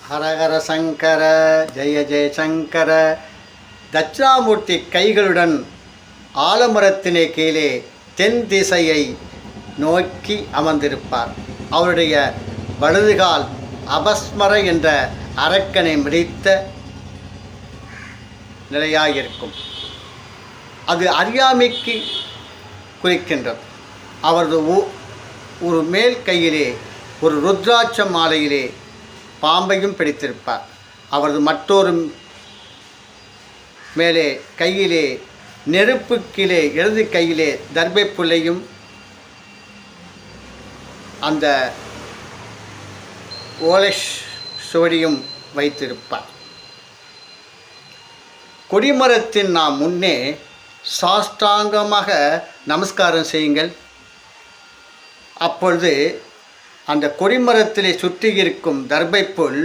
ஹரஹர சங்கர ஜெய ஜெயசங்கர. தட்சிணாமூர்த்தி கைகளுடன் ஆலமரத்தினை கீழே தென் திசையை நோக்கி அமர்ந்திருப்பார். அவருடைய வலதுகால் அபஸ்மர என்ற அரக்கனை மிதித்த நிலையாயிருக்கும். அது அறியாமைக்கு குறிக்கின்றது. அவரது ஒரு மேல் கையிலே ஒரு ருத்ராட்ச மாலையிலே பாம்பையும் பிடித்திருப்பார். அவரது மற்றொரு மேலே கையிலே நெருப்பு கீழே இடது கையிலே தர்பை புல்லையும் அந்த ஓலை சுவடியும் வைத்திருப்பார். கொடிமரத்தின் நாம் முன்னே சாஷ்டாங்கமாக நமஸ்காரம் செய்யுங்கள். அப்பொழுது அந்த கொடிமரத்திலே சுற்றி இருக்கும் தர்பை புல்